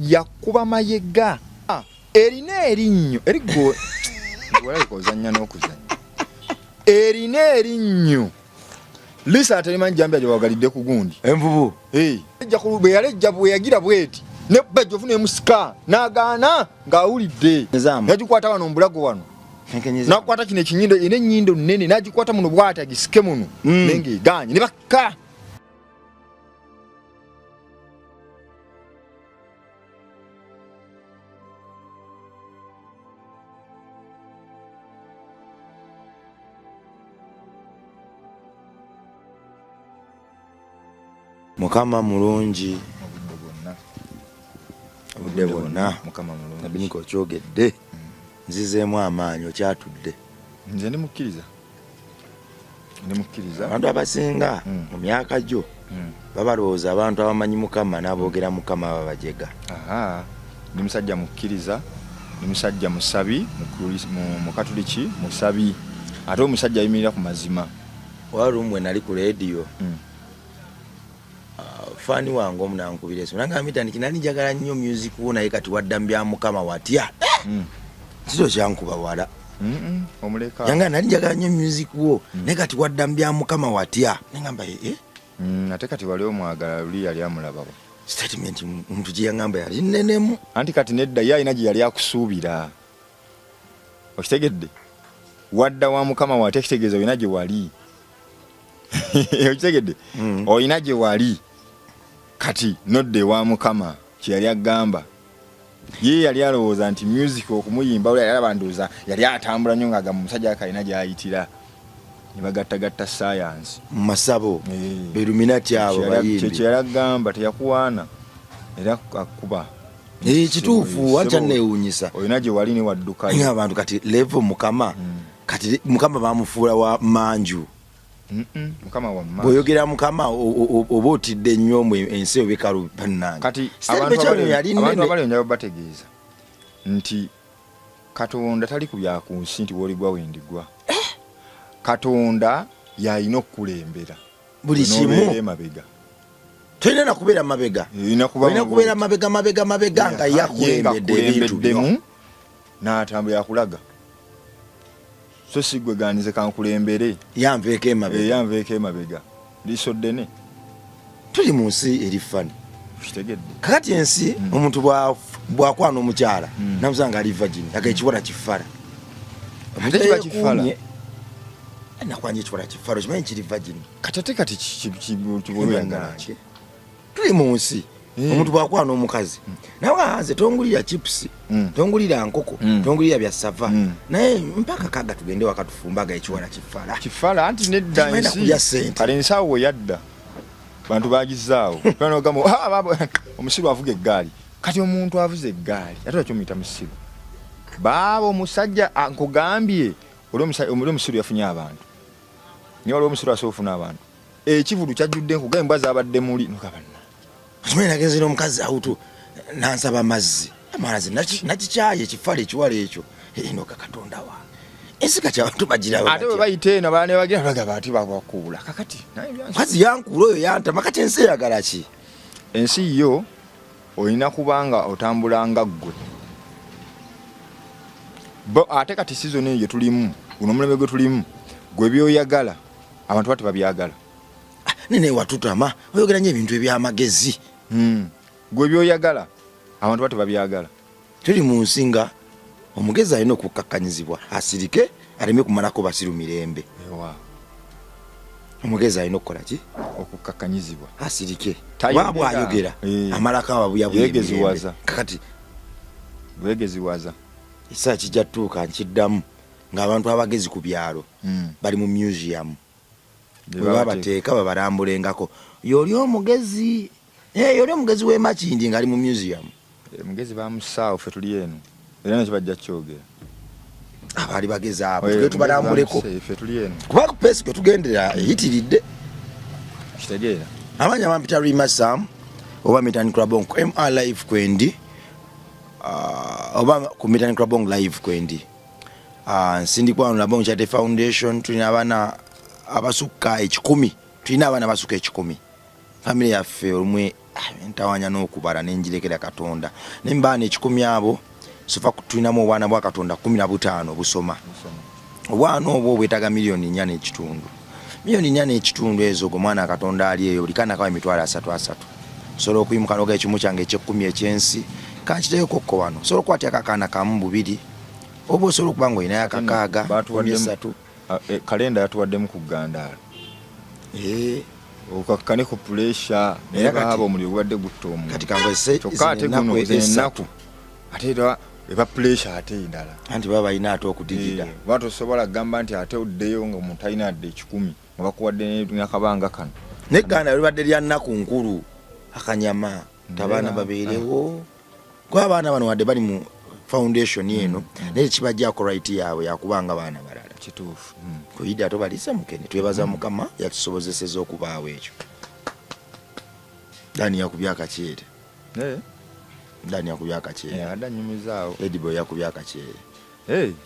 yakuba mayega erina erinnyo erigo wala kozanya n'okuzanya erina erinnyo Lisa atalimanyi jambya gyewagalidde ku gundi envubu ejja kulube yalejja bwe yagira bweti ne bajjofu ne musika nagaana ng'awulidde yagikwata wano mbulago wano nakwata kino ekinyindo ine ennyindo nnene nagikwata muno bwati agisike muno nenge eganye ne bakka Mukama mulungi obudde bwonna Mukama mulungi nabiniko kyogedde nzizeemu amaanyi okyatudde nze ndimukkiriza abantu abasinga mu myaka gyo babalowooza abantu abamanyi Mukama n'aboogera Mukama babajega ndi musajja mukkiriza ndi musajja musabi mu katuliki musabi ate omusajja ayimirira ku mazima walumwe nali ku leediyo fani wange omunankubira eso nangamba mitandiki nali njagala nnyo music wo naye kati wadda mbya Mukama watya kito kyankuba wala omuleka yanga nali njagala nnyo music wo naye kati wadda mbya Mukama watya nangamba ate kati wali omwagala luli yali amulaba statement omuntu gye yangamba yali nnenemu anti kati nedda ye alina gye yali akusuubira okitegedde wadda wa Mukama watya kitegeeza olina gye wali okitegedde olina gye wali kati nodde wa Mukama kye yali agamba ye yali alowooza nti music okumuyimba yali abanduuza yali atambula nnyo nga musajja akalina gy'ayitira ne bagattagatta science mu masabo Illuminati abo bayimbi kye yali agamba teyakuwaana era akuba kituufu wacha neewuunyisa olina gye wali ne waddukayo abantu kati level Mukama kati Mukama bamufuula wa manju Mukama wa mama boyogera Mukama oba otidde nnyo mu ensi obekalu bannange kati abantu abali njaba bategeeza nti Katonda tali ku bya ku nsi nti woligwa wendigwa Katonda yalina okukulembera buli kimu emabega tulina nakubeera mabega olina kubeera mabega nga yakulembedde ebintu n'atambula yakulaga so sigwe ganize kankulembere yanveeko emabega liso ddene tuli mu nsi eri fani kitegedde kakati ensi omuntu bwakwana omukyala namusanga ali virgin agaekiwala kifala ate kiba kifala nakwanja ekiwala kifala kimanyi kiri virgin kati kibuluyagala tuli mu nsi omuntu bwakwana omukazi nawe aze tongulira chips tongulira nkoko tongulira bya sava naye mpaka kaga tugende wakatufumbaga ekiwala kifala anti nedda ensi kale ensawo yadda bantu bagizaawo bano gamo omusiru avuga eggaali kati omuntu avuze eggaali ate kyo muyita musiru baabo omusajja nkugambye oli omusiru yafunye abantu niyo oli omusiru asoofuna abantu ekivulu kyajjudde nkugambye mbwa zabadde muli nokabana kimene nagenze n'omukazi awutu nansaba amazzi amalazi nakikyaye ekifala ekiwala ekyo enoka Katonda wange ensika kyabantu bagiraba ate bwe bayita eno baane bagira bagaba ati bakuula kakati mukazi yankuula oyo yantama kati ensi eyagala ki ensi yo olina kubanga otambulanga ggwe ate kati sizoni eyo tulimu guno omulembe gwe tulimu gwe byoyagala abantu bati babyagala nene watutama oyogera nnyo ebintu ebyamagezi gwe byoyagala abantu bati babyagala tuli mu nsi nga omugezi alina okukakkanyizibwa asirike aleme kumalako basiru mirembe omugezi alina okukola ki okukakkanyizibwa asirike bwabwe ayogera amalako ababuyabuyegeziwaza kakati bwegeziwaza ekiseera kijja tutuuka nkiddamu ng'abantu abagezi ku byalo bali mu museum babateeka babalambulengako yoli omugezi w'emakindi ng'ali mu museum mugezi bamusaawo ffe tuli eno era nakyo bajja kyogera abaali bagezi abo tuge tubalambuleko ffe tuli eno kuba ku peesi kwe tugendera eyitiridde kitegeera amanya bampita Rimasam oba Mitani Krabong MR live kwendi oba ku Mitani Krabong live kwendi nsindikwa na Labong Charity Foundation tulina abana abasukka 10 tulina abana abasukka 10 family yaffe olumwe ntawanya n'okubala nenjirekera Katonda nembaana 10 abo sofa kutulinamu obwana bwa Katonda 15 busoma obwana obwo bwetaga milioni 4.5 milioni 4.5 ezo go mwana Katonda ali eyo likana kawa emitwalo 3 solo kuyimuka loga ekimu kyange ekye10 ekyensi kanchiteyo kokko wano solo kwatya kakana kamu 2 obo solo kubango ina yakakaaga 3 kalenda yatuwaddemu ku Gandala okakane ku pressure abo muri wadde guttomu kati kangwe chokate guno enaku ate eba pressure ate indala anti baba ina ato okudigida watu sobola gamba nti ate uddeyo nga mutaina de 10 ngabakuwadde n'akabanga kano ne Gandala libadde lya nnaku nkulu akanyama tabana babeerewo kwa abana bano wadde bali mu foundation yeno ne kibajja ko right yawe yakubanga bana balala kituufu kuyida ato balisa mukene twebaza mukama yatusobozeseza okubaawo ekyo dani yakubyaka kyere dani yakubyaka kyere adanyumizaawo ediboy yakubyaka kyere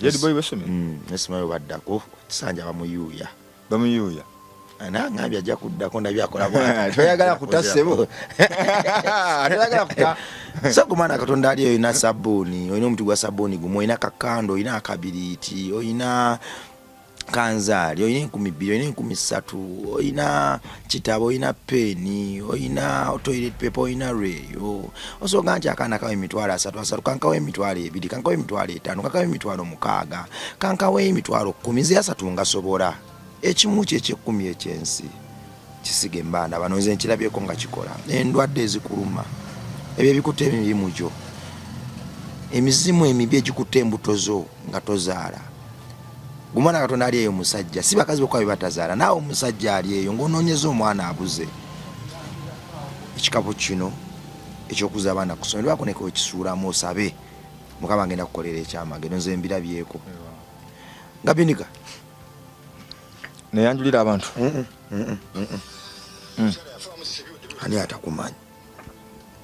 ediboy besome nesimayo baddako kisanja bamuyuya ngambye ajja kuddako ndabyakola toyagala kutasebo toyagala kuta so kumana Katonda ali oyina sabuni oyina omuti gwa sabuni gumu oyina kakando oyina akabiriti oyina kanzali oyina 12 oyina 13 oyina kitabo oyina peni oyina toilet paper oyina reyo osoga nti akana kawe emitwalo 3 kankawe emitwalo 2 kankawe emitwalo 5 kankawe emitwalo 6 kankawe emitwalo 10 ziyasatu ngasobola ekimu kye10 ekyensi kisige mbanda bano nze nkirabyeko nga kikola endwadde ezikuluma ebyo bikutte ebimujo emizimu emibi egikutte embutozo nga tozaala gumwana Katonda ali eyo musajja si bakazi bokwabe batazaala naawe omusajja ali eyo ng'onoonyeza omwana abuze ekikapu kino ekyokuza abaana ku ssomero bakoneka ekisuulamu osabe Mukama agenda kukolera ekyamagero nze mbirabyeko Gabinika neyanjulira abantu ani atakumanyi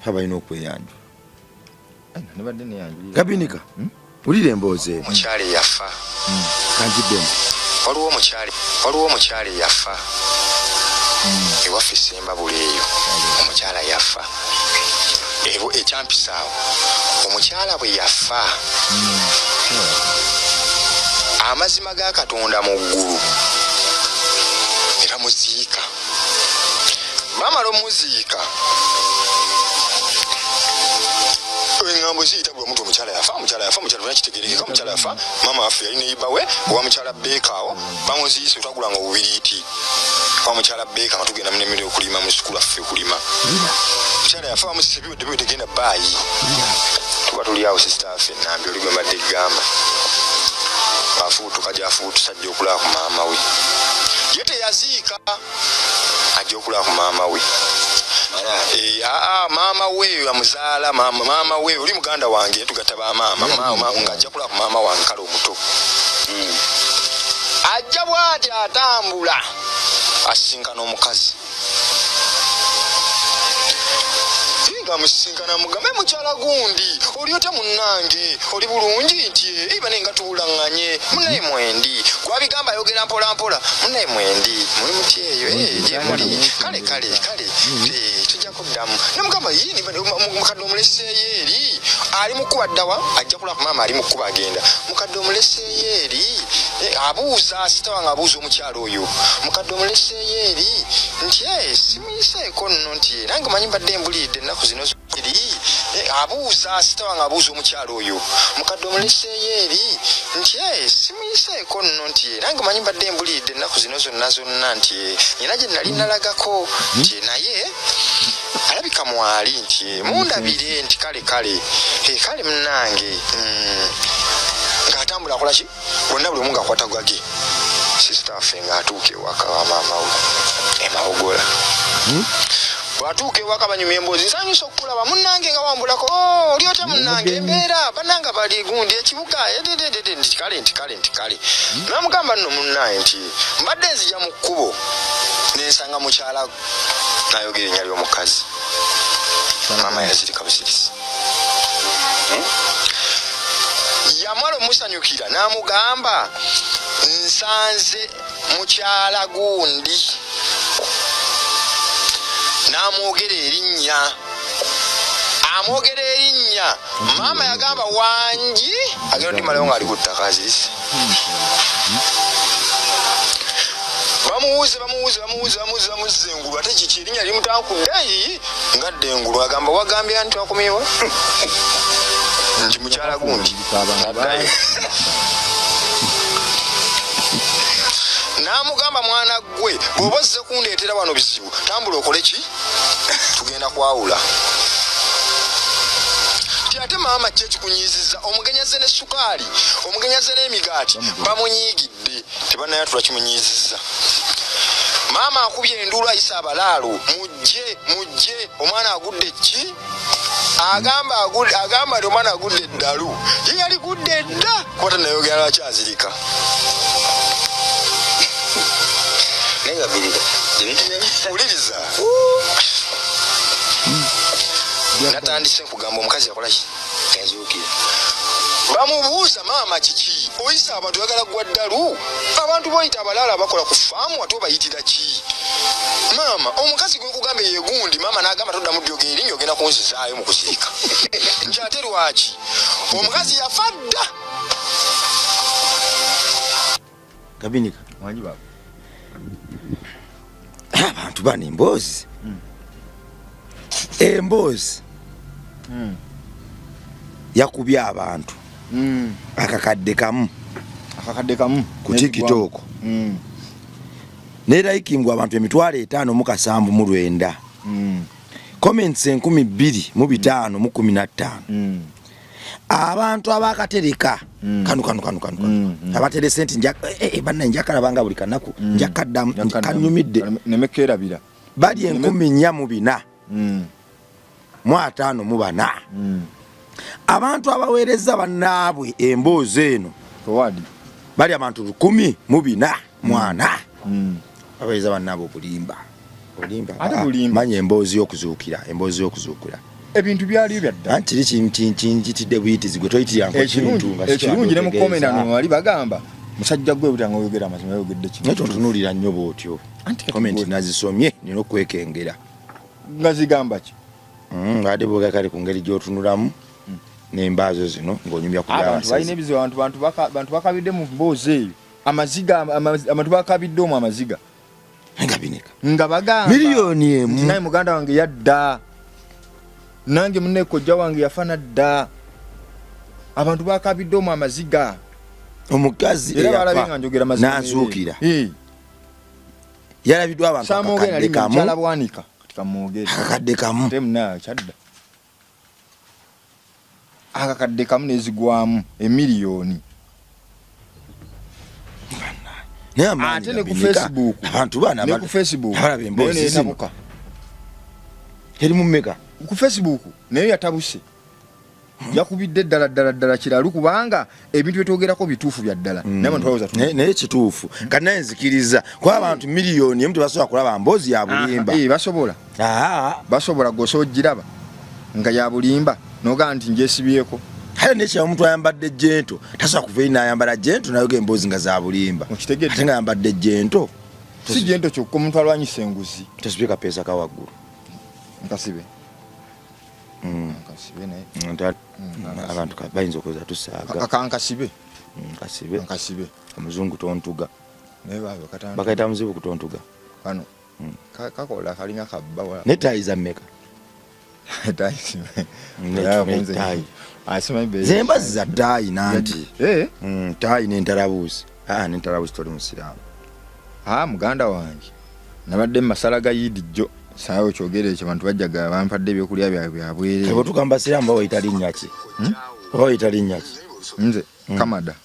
abalina okweyanjula nibadde neyanjulira Gabinika ulire emboozi mukyale yafa kanjiddemu waliwo omukyale yafa ewaffe Semba buleeyo omukyala yafa ekyampisaawo omukyala bwe yafa amazima ga Katonda mu ggulu era muziika bamala omuziika engambo ziyitabula omuntu omukyala yafa nakitegerekeka omukyala yafa mama waffe yali neyibawe owa mukyala beekaawo bamuziise otwagulanga obubiriiti owa mukyala beeka nga tugenda munemere okulima mu sukulu affe okulima mukyala yafa bamusise biwedde tegenda baayi tuba tuli awo sisita affe nambi oli gwe mbadde egamba afubutuka gyafubutusa ajja okulaba ku maama we ye teyaziika ajja okulaba ku maama we maama we amuzaala maama we oli muganda wange tugatta bamaama nga ajja kulaba ku maama wange kale omuto ajja bw'ati atambula asisinkana omukazi amusinkana mugamba mukyala gundi oli ota munnange oli bulungi nti iba nenga tuwulanganye munaye mwendi gwabigamba ayogera mpola mpola munaye mwendi muli muti eyo gye muli kale tujja kuddamu namugamba yini mukadde omuleseeyo eri ali mukuba ddawa ajja kulaba ku maama ali mukuba agenda mukadde omuleseeyo eri abuuza sitawanga abuuza omukyala oyo mukadde omuleseeyo eri nti simuyiseeko nno nti nange manyi mbadde mbulidde ennaku zino eri abuuza sitawanga abuuza omukyala oyo mukadde omuleseeyo eri nti simuyiseeko nno nti nange manyi mbadde mbulidde ennaku zino zonna nti nyina gye nali nalagako nti naye alabika mwali nti mundabire nti kale munnange ng'atambula akola ki bonna buli omu ng'akwata gwage sisita waffe ng'atuuka ewaka wa maama we emabogola bw'atuuka ewaka banyuma emboozi nsanyusa okukulaba munnange nga wambulako oli otya munnange embeera bannanga bali gundi ekibuga nti kale namugamba nno munnaye nti mbadde nzija mu kkubo nensanga mukyala nayogera ennya ly'omukazi maama yazirika busirisi yamala omusanyukira n'amugamba nsanze mukyala gundi n'amwogera erinnya maama yagamba wangi agenda ndimalayo nga ali ku ttaka azirisa bamuwuza engulu ate kiki erinnya limutankudde ngadde engulu agamba wagambye nti wakomyewa nti mukyala gundi addayo n'amugamba mwana gwe bw'oba ozze kundeetera wano bizibu tambula okole ki tugenda kwawula ate maama kye kikunyiizizza omugenyaze ne sukaali omugenyaze n'emigaati bamunyiigidde tebanayatula kimunyiizizza maama akubye enduulu ayisa abalaalo mujje omwana agudde ki agamba nti omwana agudde eddalu ye yali gudde dda kuba tanayogera lwaki azirika uliriza natandise nkugamba omukazi yakolaki yazuukira bamubuuza maama kiki oyisa abantu yagala gwa ddalu abantu boyita abalaala bakola ku faamu ate obayitira ki maama omukazi gwe nkugamba yegundi maama n'agamba toddamu ddyoga erinnya ogenda kunzizaayo mu kuzirika nti ate lwaki omukazi yafa dda Kabinika wanyi baba abantu bano emboozi emboozi yakubye abantu akakadde kamu ku TikTok nerayikingwa abantu 5,709 comments 2,515 abantu abakatereka kanu abaterese nti banna njakala banga buli kanaku njakaddamu kanyumidde nemekerabira bali 14,400 54 abantu abaweereza bannaabwe emboozi eno bali abantu 14,400 abaweereza bannaabwe obulimba manya emboozi y'okuzuukira ebintu byali byadda anti kitidde buyitizi gwe toyitiryanko ekirungi ne mukomenano wali bagamba musajja gwe butanga oyogera amazima yogedde kino nakyo ntunuulira nnyo bwotyo komenti nazisomye nina okwekengera nga zigamba ki ate bwegakali ku ngeri gy'otunulamu n'embaazo zino ng'onyumya ku abantu balina ebizibu abantu bakabidde mu mboozi eyo amaziga abantu bakabidde omwo amaziga nga bagamba miliyoni emu naye muganda wange yadda nange munne kojja wange yafana dda abantu bakabidde omwo amaziga omukazi eyafa n'azuukira yalabiddwa abantu akakadde kamu akakadde kamu nezigwamu emiliyoni ate ne ku Facebook abantu bana ne ku Facebook balaba emboozi zimuka eri mu mmeka ku Facebook naye yatabuse yakubidde ddala kiralu kubanga ebintu byetwogerako bituufu bya ddala naye kituufu kati naye nzikiriza kuba abantu miliyoni emu tebasobola kulaba mboozi ya bulimba basobola gosogiraba nga ya bulimba nogaa nti njesibyeko kale nekya omuntu ayambadde jento tasobola kuva eri n'ayambala jento nayoga emboozi nga za bulimba ate nga ayambadde jento si jento kyokka omuntu alwanyisa enguzi tosibye kapeesa kawaggulu nkasibe abantu bayinza okuweza tusaaga nkasibe omuzungu tontuga bakayita muzibu kutontuga kano kakola kalinga kabba netayi za mmeka zembazi za tayi nanti tayi n'entalabuuzi n'entalabuuzi toli musiraamu muganda wange nabadde mumasala ga yidi jjo saawe kyogere ekyo abantu bajjaga bampadde ebyokulya byabwere ebo tukamba basiraamu bawayita linnya ki bawayita linnya ki nze kamada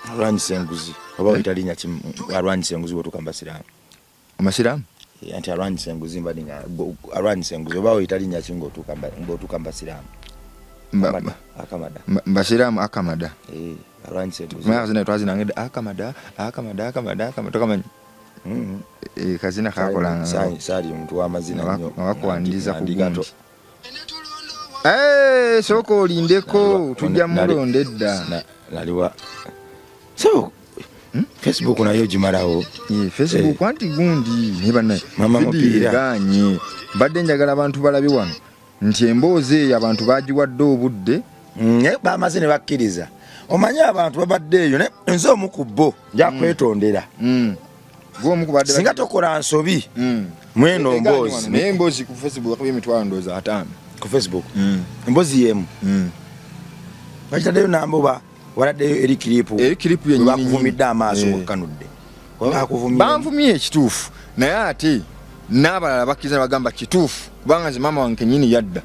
alwanyisa enguzi oba wayita linnya ki alwanyisa enguzi bwetukamba basiraamu amasiraamu anti alwanyisa enguzi mbadinga alwanyisa enguzi oba wayita linnya ki ng'otukamba basiraamu basiraamu akamada alwanyisa enguzi mazina twazinangedde akamada tokamanyi kazina kakolanga saali omuntu w'amazina wakwaniriza ku gundi sooka olindeko tujja mulonda edda naliwa so Facebook nayo gimalawo. Facebook anti gundi ne banne Mama mupiira ganye badde njagala abantu balabi wano nti emboozi abantu bagiwadde obudde bamaze ne bakkiriza omanya abantu babadde eyo nze omukubbo jakwetondera gw'omukubadde singa tokola nsobi mweno mboozi naye emboozi ku Facebook akubye emitwalo ndoozi 5 ku Facebook emboozi yemu bakitaddeyo namboba waladdeyo eri kiripu yenyini bakuvumidde amaaso kanudde banvumye ekituufu naye ate n'abalala bakkiriza bagamba kituufu kubanga nze maama wange kenyini yadda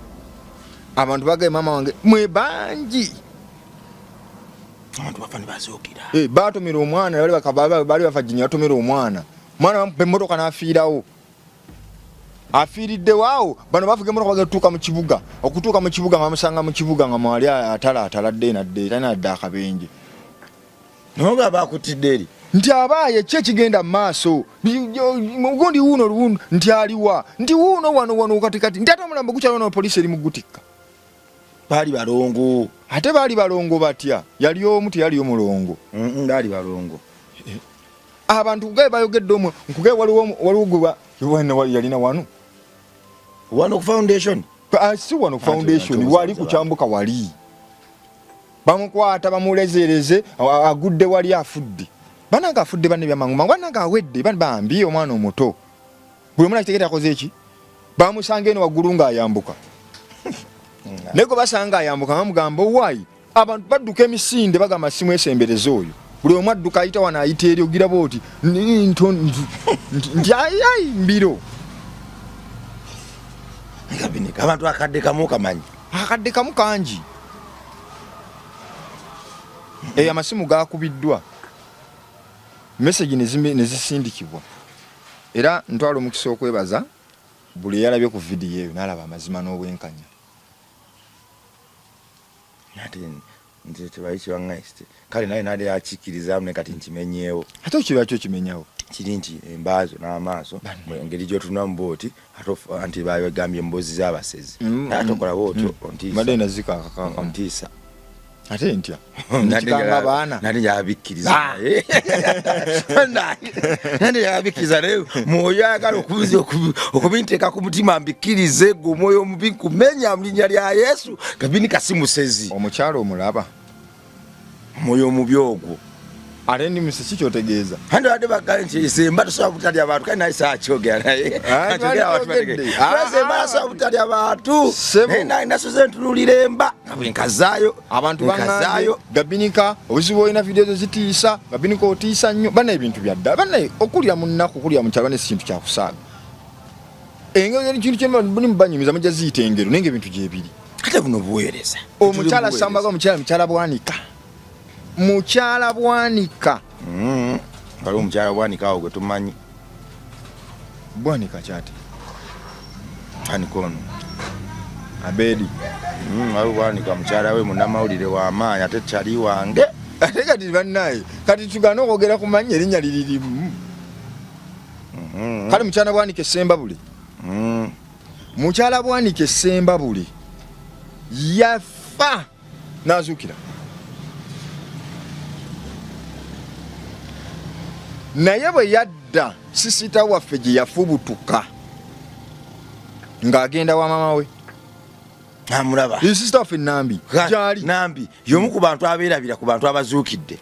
abantu bagaye maama wange mwe bangi abantu bafani bazookira batomera omwana bali bafajinya batomera omwana bamupa emmotoka n'afiirawo afiiridde waawo bano bavuga emmotoka bagatuuka mu kibuga okutuuka mu kibuga bamusanga mu kibuga nga mwali ataladde nadde tanadde akabenje noga bakutidde eri nti abaaye ki ekigenda mu maaso gundi wuuno luwundo nti aliwa nti wuuno wano katikati nti ate omulambo gukyalona poliisi eri mugutikka baali balongo ate baali balongo batya yali omu teyali omulongo baali balongo abantu kugaye bayogedde omwe nkugaye waliwo gwe yalina wano ku foundation si wano foundation wali kukyambuka wali bamukwata bamulezereze agudde wali afudde bananga afudde banne byamangu bananga awedde bambi omwana omuto buli mwana kitegeta akoze eki bamusanga eno waggulu ng'ayambuka nego basanga ayambuka bamugamba owaayi abantu badduka emisinde bagamba simu esembereza oyo buli omu adduka ayita wano ayita eri ogira booti nti ayi mbiro abantu akadde kamu kamanyi akadde kamu kangi amasimu gakubiddwa message nezisindikibwa era ntwala omukisa okwebaza buli yalabye ku vidiyo eyo n'alaba amazima n'obwenkanya nti tebayikiwaŋŋaisite kale naye nali akikkirizamu ne kati nkimenyeewo ate okirwaki okimenyawo kiri nti embaazo n'amaaso engeri gy'otunula mu booti anti bagambye emboozi z'abasezi naye tokola bootyo ontiisa ate ntya nkikanga baana nali njabikkiriza nandi njabikkiriza naye mwoyo ayagala okubinteeka ku mutima mbikkirize gwe omwoyo omubi nkumenya mu linnya lya Yesu kabini kasimusezi omukyalo omulaba omwoyo omubi ogwo ate ndi musiki kyotegeeza andi wadde bagale nti semba tosobola butalya abantu kale naye saakyogera naye semba nasobola butalya abantu naye nasoze ntunulira emba nga bwe nkazaayo abantu baŋŋambye gabinika obuzibu olina vidiyo zo zitiisa gabinika otiisa nnyo bana ebintu byadda bana okulya mu nnaku okulya mu kyalo nekintu kyakusaaga engeri ekintu kyebuli mubanyumiza mujja ziyita engero naye nga ebintu gyebiri ate buno buweereza omukyala sambaga mukyala bwanika mukyala bwanika waliwo omukyala bwanika awo gwe tumanyi bwanika kyati anika ono Abedi waliwo bwanika mukyala we munnamawulire w'amaanyi ate kyali wange ate kati bannaye kati tugana okwogera ku mannya erinnya liririmu kale mukyala bwanika essemba buli mukyala bwanika essemba buli yafa n'azuukira naye bwe yadda sisita waffe gye yafubutuka ng'agenda wa mama we amulaba sisita waffe Nambi gyali Nambi y'omu ku bantu abeerabira ku bantu abazuukidde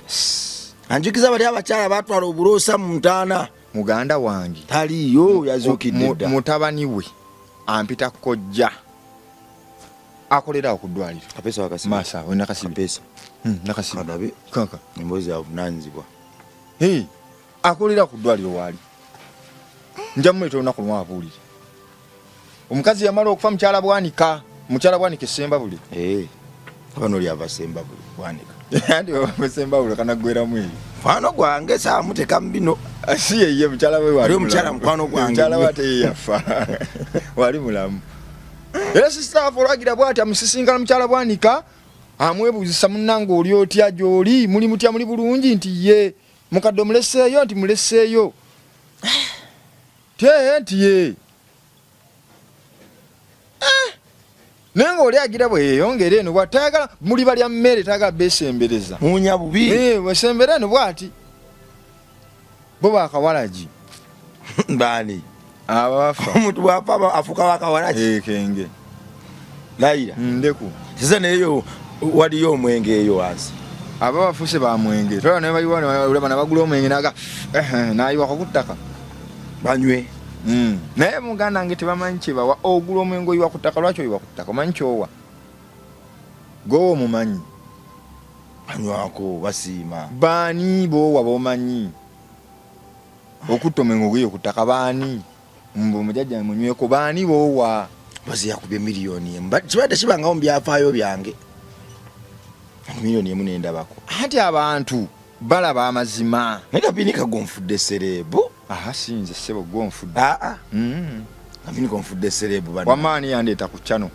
anjukiza bali abakyala batwala obuloosa mu ntaana muganda wange taliyo yazuukidde dda mutabani we ampita kojja akolerawo ku ddwaliro kapesa wakasi masa we nakasibi kapesa nakasibi adabe kaka embozi ya bunanzibwa akolera ku ddwaliro waali nja mumuleta olunaku lumu abuulire omukazi yamala okufa mukyala bwanika essemba buli bano lyava semba buli bwanika andi basemba buli kanagweramu eyo mukwano gwange saamuteka mu bino si yeye mukyala we wali omukyala mukwano gwange mukyala we ate yafa wali mulamu era sisitaafu olwagira bwati amusisinkana mukyala bwanika amwebuuzisa munnange oli otya gy'oli muli mutya muli bulungi nti ye mukadde omuleseeyo nti muleseeyo nti ye naye ng'oli agira bwe yeeyongera eno bw'atayagala muli balya mmere tayagala beesembereza munya bubi wesembera eno bw'ati bo bakawalaji bani abafa omuntu bwapa afuka wakawalaji kenge laira ndeku sasa neyo waliyo omwenge eyo wansi abafuse ba mwenge tola ne bayiwana ulema nabagula omwenge naga nayiwa kokutaka banywe naye muganda nge tebamanyi bawa ogula omwenge oyiwa kutaka lwaki oyiwa kutaka manyi kyowa go mumanyi banywako basiima bani bo wabomanyi okutta omwenge oguyo kutaka bani mbo mujajja munyweko bani bowa baziya kubye miliyoni kibadde kibangawo mubyafaayo byange miliyoni emu nendabako ati abantu balaba amazima naye Kabinika gonfudde serebu sinze sebo gonfudde Kabinika gonfudde serebu wamaani yandeeta ku chano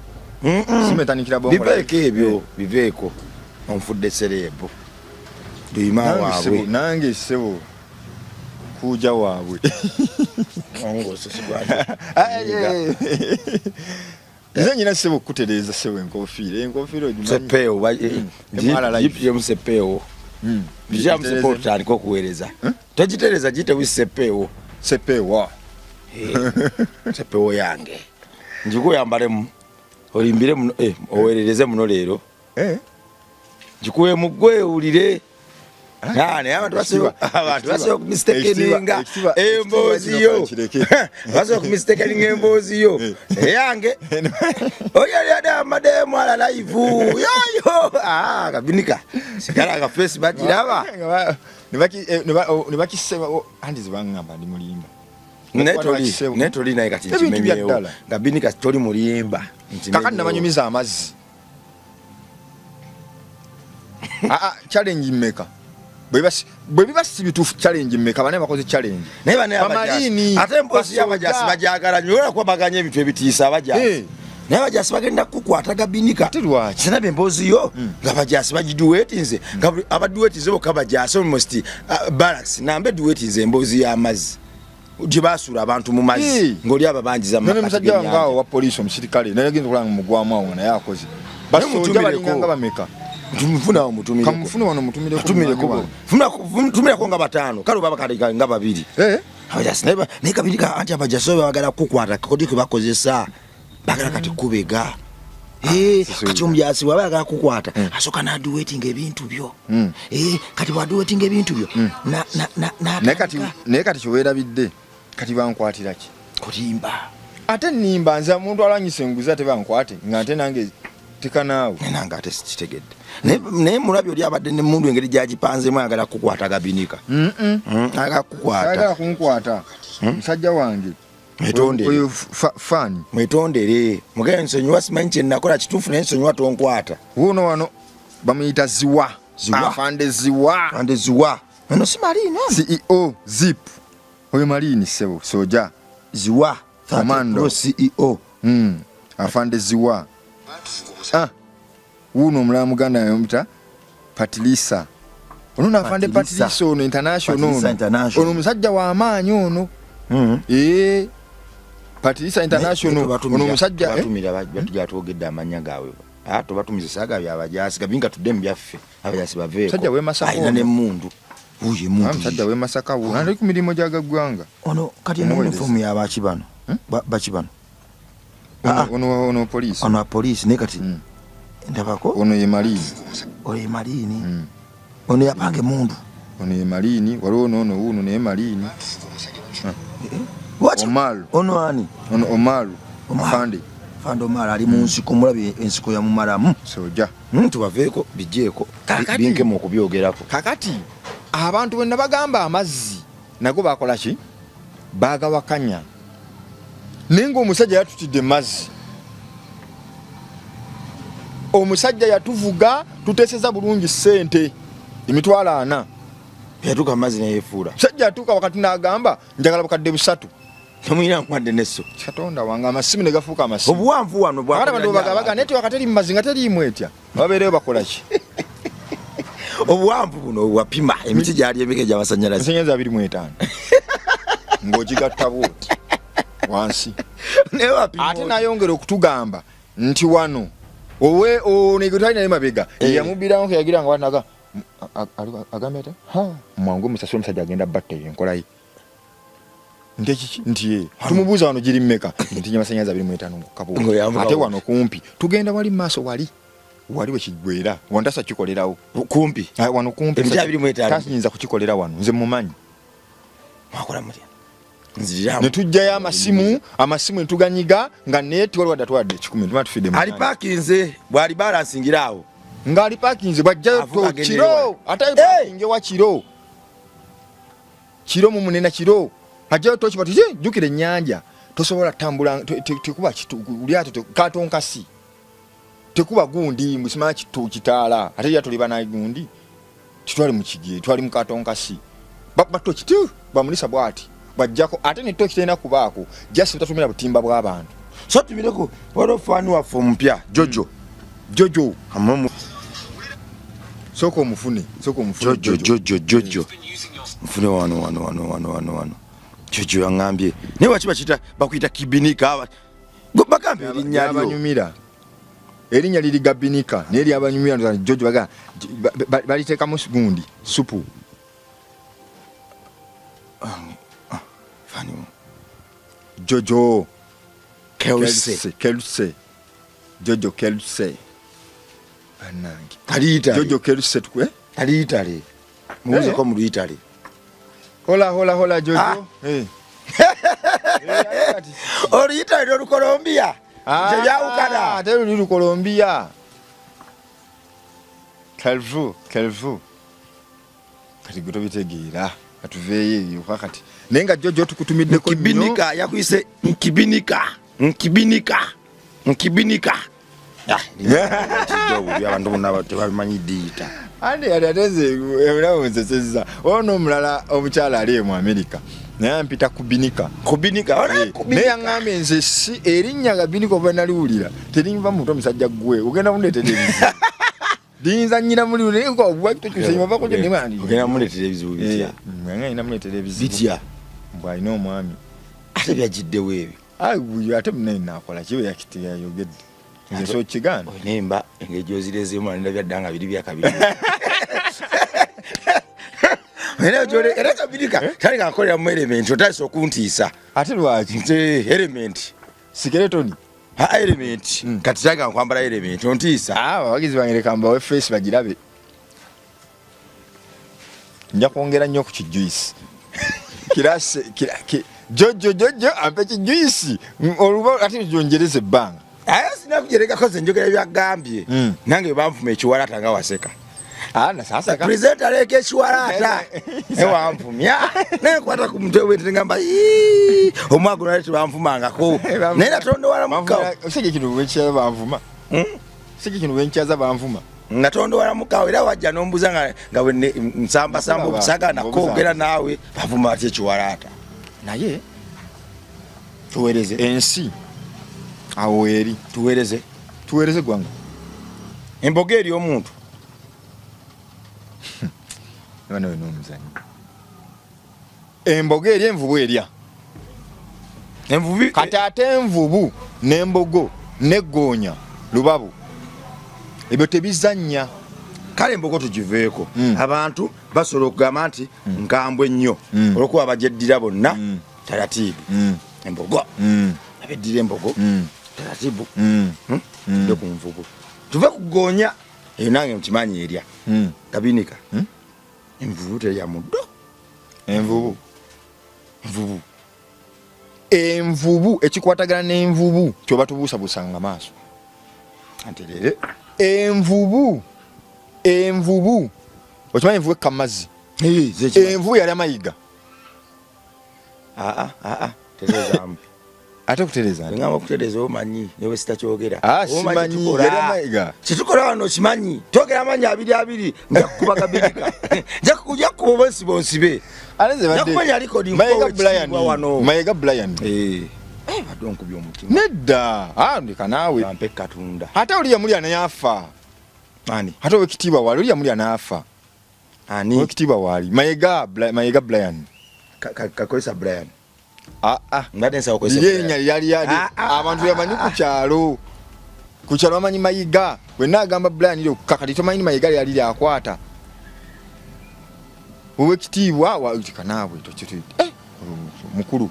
simetanikira bongo biveeko ebyo biveeko onfudde serebu duyima waabwe nange sebo kuja waabwe nze nyina sebo kutereeza sebo enkofiira ogimanyisepeewo bijamusepeewo tutandika okuweereza togitereza gite wisepeewo sepeewa sepeewo yange njikuyambalemu olimbire muno oweerereze muno leero njikuwe muggwe ewulire naye abantu basobola okumistekeninga embooziyo basobola okumistekeninga embooziyo eyange oyaliade amademu ala live yoyo Kabinika sigala akafesi bagiraba nebakiseba andi zibangamba ndi mulimba naye toli naye kati nkimenyeewo Kabinika toli mulimba kakati nabanyumiza amazzi challenge mmeka bwe biba si bituufu challenge mmeka bane bakoze challenge naye bane abamalini ate mpozi y'abajasi bajagala nyo ola kwabaganya ebintu ebitiisa abajasi naye abajasi bagenda kukwata Kabinika sinabe emboozi yo nga abajasi bagiduwetinze nga abaduwetinze bokka abajasi almost barracks nambe duwetinze emboozi y'amazzi gye basuula abantu mu mazzi ng'oli ababanjiza none musajja wange awo wa poliisi omusirikale naye agenza okulanga mugwamu awo naye akoze basoja balinganga bameka tumufunawo mutumire kamufuna wano mutumireko nga bataano kale oba bakaliga nga babiri abajasi naye Kabinika anti abajasi bagala kukwata kodi kwe bakozesa bagala kati kubega kati omujasi waba yagala kukwata asooka naduwetinga ebintu byo kati bwaduwetinga ebintu byo naye kati kyoweerabidde kati bankwatira ki kulimba ate nimba nze omuntu alwanyisa enguzi ate bankwate nga ate nange tekanaawe nange ate sikitegedde naye mulabyo oli abadde nemundu engeri gyagipanzemu ayagala kukwata Kabinika ayagala kukwata kunkwata musajja wange mwetondere fani mwetondere mugende nsonyiwa simanyi kyenakola kituufu naye nsonyiwa tonkwata wuno wano bamuyita ziwa afande ziwa ono si Malini CEO zip oyo Malini sebo soja ziwa komando CEO afande ziwa wuno omulala muganda yomita Patilisa ono nafande Patilisa ono international ono musajja wa amaanyi ono Patilisa international ono musajja batumira batugende amanya gawe tobatumize saga byabajasi Kabinika tudde mu byaffe abajasi baveeko musajja we Masaka ayina nemundu uye muntu musajja we Masaka wo nali ku mirimu gyagaggwanga ono kati eno uniform y'abakibano bakibano ono poliisi naye kati ndabako ono ye Malini ono yapange mundu ono ye Malini waliwo wuno naye Malini Omalu ono ani ono Omalu afande Omala ali mu nsiko mulabe ensiko ya mumalamu soja tubaveeko bijeeko binkemu okubyogerako kakati abantu bwe nabagamba amazzi nago bakola ki bagawakanya naye ng'omusajja yatutidde mazzi omusajja yatuvuga tuteeseza bulungi ssente emitwalo 4 yatuuka amazzi neyefuula musajja yatuuka wakati n'agamba njagala bukadde 3 temuyina nkwadde nesso katonda wange amasimu ne gafuuka amasimu obuwanvu wano bwabagabaga naye tewakateri mu mazzi nga teriimu etya babeereyo bakola ki obuwanvu buno wapima emiti gyali emike gy'amasanyalaze 25 ng'ogigatta bwoti wansi ate nayongera okutugamba nti wano onegotalinaye mabega yamubiramu keyagira nga wanaga agambye ate mwangu omusasula omusajja agenda batta enkola ye nti tumubuuza wano giri mmeka nti nyamasanyaza 25 kabuga ate wano kumpi tugenda wali maaso wali we kigwera wantasa kikolerawo kumpi wano kumpi tasiyinza kukikolera wano nze mumanyi mwakola mutya ne tujjayo amasimu netuganyiga nga neeti waliwo adatwadde 10 tumatufidde ali parkinze bwali balansingirawo ng'ali parkinze bwajjayo kiro ate parkinge wa kiro mu munena kiro ajjayo toki bati jjukira ennyanja tosobola tambula tekuba lyato katonkasi tekuba gundi musimala kitaala ate lyato liba naye gundi kitwali mu kigye twali mu katonkasi batoki bamulisa bwati bajjako ate ne toki tena kubaako jasi tatumira butimba bw'abantu so tumireko waliwo fani waffe omupya jojo amamu soko mufune jojo mfune wano jojo yangambye naye wakiba kita bakuyita kibinika bakambe erinnya abanyumira erinnya liri gabinika naye lyabanyumira jojo baga baliteekamu gundi supu fani jojo Kelse jojo Kelse banange aliita jojo Kelse tukwe aliita muze ko mu Italy hola jojo oriita ndo Colombia je yaukana ate luli Colombia Calvo kati goto bitegeera atuveeye yo kakati nenga jojo tukutumidde ko kibinika yakuyise nkibinika abantu bonna tebamanyi diita andi ateze ebulawoze sezza ono mulala omukyala ali mu America naye mpita kubinika naye aŋŋambye nze si erinnya gabinika oba naliwulira terinva muntu omusajja gwe ogenda muleetera ebizibu dinza nnyina muli ngo bwakitokyusanyuma bakoje nemandi ogenda muleetera ebizibu bitya ng'ayina muleetera ebizibu bitya bw'alina omwami ate byagiddewo ebyo ate munaye naakola kiwe yakiteyayogedde nze so kigaana nemba engeri gyozirezemu alinda byaddanga biri byakabiri era kabinika tali kankolera mu element otandise okuntiisa ate lwaki nti element sikeletoni element kati tali kankwambala element ontiisa abawagizi bangereka mbawe face bagirabe nja kwongera nnyo ku kijuisi kirase jojo ampe kijuisi oluba ate jongereze ebbanga sinakujerekako ze njogera byagambye nange banfuma ekiwalaata nga waseka sasa presenter aleke ekiwalaata ewanfumya nekwata ku mutwe we ngamba omwago nale tebanfumangako naye natondowala mukawo sije kino wenkyaza banvuma sije kino wenkyaza banvuma natondowala mukawo era wajja nombuza nga we nsamba obusaga nakoogera naawe bavuma bati ekiwalaata naye tuweereze ensi awo eri tuweereze gwangu emboga eri omuntu bano n'omuzanyi emboga eri envubu erya envubu kati ate envubu n'embogo n'eggoonya lubabu ebyo tebizannya kale embogo tugiveeko abantu basobola okugamba nti nkambwe nnyo olwokuba bajeddira bonna taratibu embogo abeddira embogo taratibu tuve ku nvubu tuve ku ggoonya eyo nange mukimanyi erya kabinika envubu terya muddo envubu ekikwatagana n'envubu kyoba tubuusabusanga maaso anterere envubu okimanyi envubu ekka mazzi envubu yali amayiga terezamu ate kutereza ngamba kutereza omanyi newe sitakyogera simanyi yali amayiga kitukola wano kimanyi twogera amanyi abiri njakukuba kabinika njakukuba bonsibe njakumanya aliko mayiga Brian badonku by'omutima nedda ndika naawe ampe Katonda ate oliya muli anayafa ani ate owekitiibwa wali oliya muli anayafa ani owekitiibwa wali mayiga Brian kakozesa Brian ndadensa okozesa yenya yali abantu yamanyi ku kyalo bamanyi mayiga wenna agamba Brian ile kakati tomanyi mayiga yali lyakwata owekitiibwa walikanaabwe tokituidde mukulu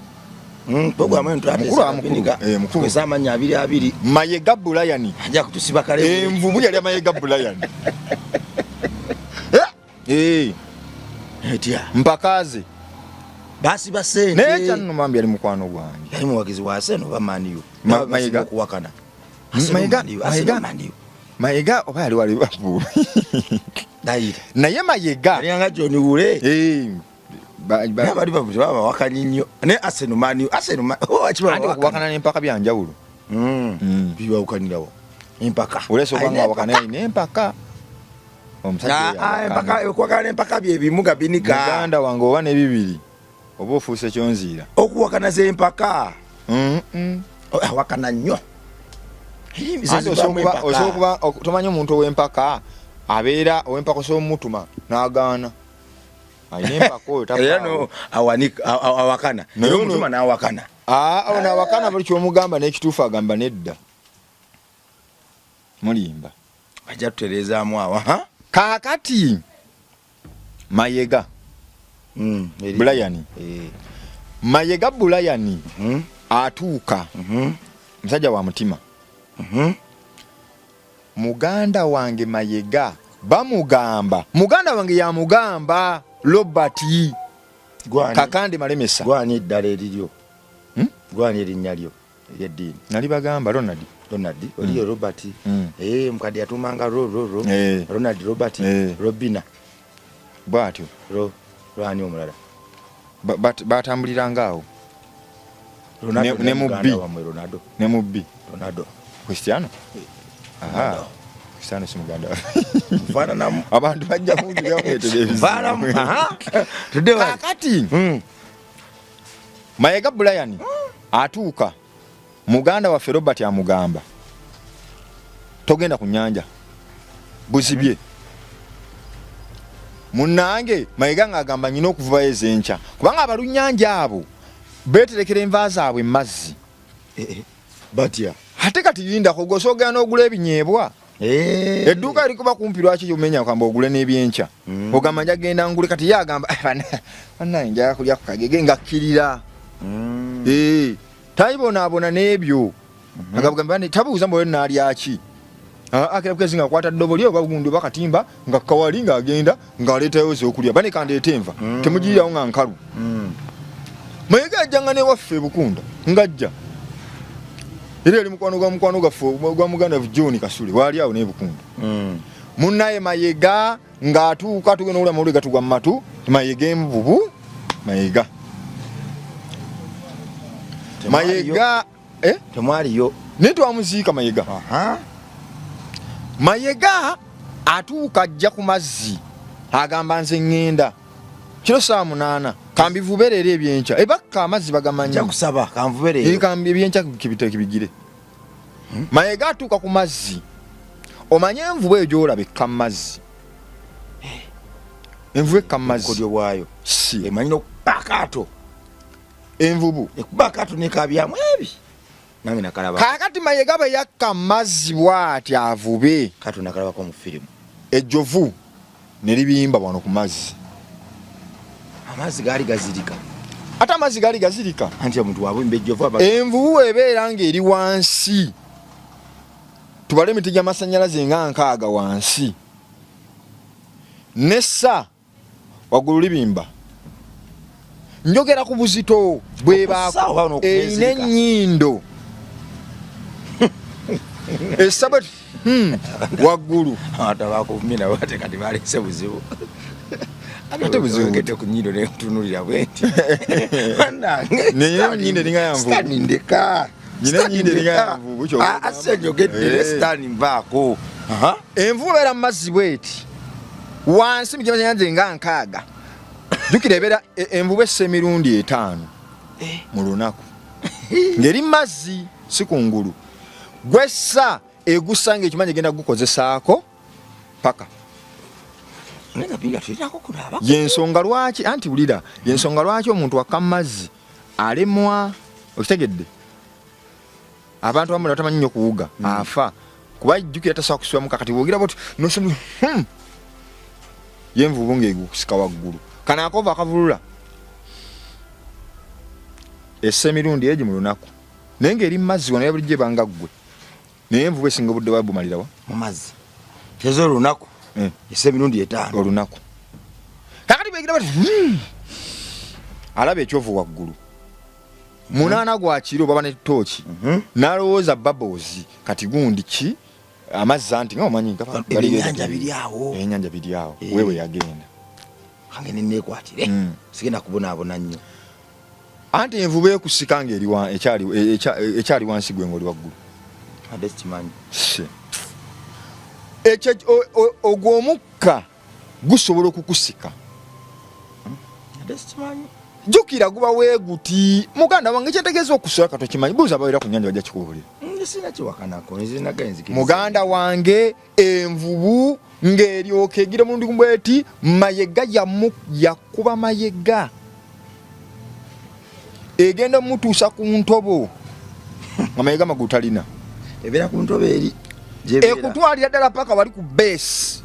Programu ento ate mukuru samanya 22 Mayega Bulayani aja kutusiba kale envubu yali Mayega Bulayani etia mpakaze basi basente necha numambia ali mukwano gwange yali muwagizi wa Arsenal bamaniyo Mayega kuwakana Mayega oba ali wali Liverpool daira naye Mayega yanga John Wule baba Liverpool baba wakanyinyo ne Arsenal mani andi okuwakana n'empaka byanjawulo biwa ukanirawo empaka uleso kwanga wakana ine empaka omusajja empaka okuwakana empaka bye bimuga binika Uganda wange oba ne bibiri oba ofuuse kyonziira okuwakana ze empaka wakana nnyo osobola tomanyi omuntu ow'empaka abeera ow'empaka osomutuma n'agaana ayina empaka oyo tapano awakana n'omutuma n'awakana awo n'awakana buli kyomugamba n'ekituufu agamba nedda mulimba ajja tutereezaamu awa kaakati Mayega Bulayani Mayega Bulayani atuuka musajja wa mutima muganda wange Mayega bamugamba muganda wange yamugamba Robert Kakande Malemesa gwani eddala eriryo gwani erinnya lyo eryeddiini nali bagamba Ronald oliyo Robert mukadde yatumanga Ronald Robert Robina bwatyo lwani omulala batambuliranga awo ne mubbi Ronaldo Cristiano Cristiano si muganda mfana namu abantu bajja kunjira mu televiziyo kakati Mayega Bulayani atuuka muganda wa Robert amugamba togenda ku nnyanja buzibye munange Mayega ngagamba nyina okuvuba ezencha kubanga abalunnyanja abo beterekera enva zaabwe mazzi batya ate kati linda kugosogera n'ogula ebinyeebwa edduuka likuba kumpi lwaki yomenya kwamba ogule n'ebyencha ogamba nja genda ngule kati yagamba bannange njagala kulya ku kagege ngakkirira tayibonaabona n'ebyo agamba tabuuza mbu naalyaki akirabukeezi nga kwata ddobo lyo bagundi bakatimba nga kawali ng'agenda ng'aleetayo z'okulya bane kandeeta enva temugirirawo nga nkalu Mayega ajjanga newaffe Bukunda ngajja era ali mukwano gaffe gwa muganda John Kasule wali awo ne Bukunda munnaye Mayega ng'atuuka tugenda okulya mawulire gatugwa mu matu Mayega envubu Mayega temwaliyo naye twamuziika Mayega Mayega atuuka ajja ku mazzi agamba nze ŋŋenda kiro saa 8 kambivuberera ebyencha ebakka amazzi bagamanyi kusaba kanvuberera kambi ebyencha kibigire Mayega atuuka ku mazzi omanye envubu eyo gy'olabeka mu mazzi envubu ekka mu mazzi kodyo bwayo si emanyi n'okubakato envubu ekubakato nekabyamu ebi nange nakalaba kakati Mayega bwe yakka mu mazzi bw'ati avube kato nakalabako mu firimu ejjovu ne libimba wano ku mazzi amazzi gaali gazirika ate amazzi gaali gazirika anti omuntu wabumba ejjovu envubu ebeera ng'eri wansi tubale emiti gy'amasannyalaze nga 6 wansi nessa waggulu libimba njogera ku buzito bwebaako erina ennyindo esabe waggulu atabakumina bate kati balese buzibu ate buzibu kete ku nnyindo ne tunulira bwenti nenya nnyindo eringa yanvu ndeka nyina nnyindo eringa yanvu bucho asejogedde stani mbaako envubu ebeera mu mazzi bweti wansi mu gy'amasannyalaze nga 6 jjukira ebeera envubu essa emirundi 5 mu lunaku ng'eri mazzi si kungulu gwessa egusa ng'ekimanyi egenda gukozesaako paka yensonga lwaki anti wulira yensonga lwaki omuntu wakka mu mazzi alemwa okitegedde abantu abamu batamanyi nnyo kuwuga afa kuba jjukira tasobola kusibwamu kakati bwogira boti nosemu yenvubu ng'egukusika waggulu kana akova akavulula essemirundi eji mu lunaku naye ng'eri mazzi wano yabulijje banga ggwe naye envubu esinga obudde babumalirawa mu mazzi tezo olunaku essemirundi 5 olunaku kakati begira bati alaba ekyovu waggulu munaana gwa kiro baba ne tooki n'alowooza babozi kati gundi ki amazzi anti nga omanyi ebyennyanja biri awo ebyennyanja biri awo wewe yagenda kange nenneekwatire sigenda kubonaabona nnyo anti envubu ekusika ng'ekyali wansi gwe ng'oli waggulu ade sikimanyi ogwo omukka gusobola okukusika ade sikimanyi jukira guba weeguti muganda wange kyetegeeza okusola kato kimanyi buuza ababeera ku nnyanja bajja kikubuulira muganda wange envubu ng'eryoka egira mulundi gumbweti mayega yakuba mayega egenda mutuusa ku ntobo amayega magulu talina ebeera ku ntobo eri ekutwalira ddala paka wali ku base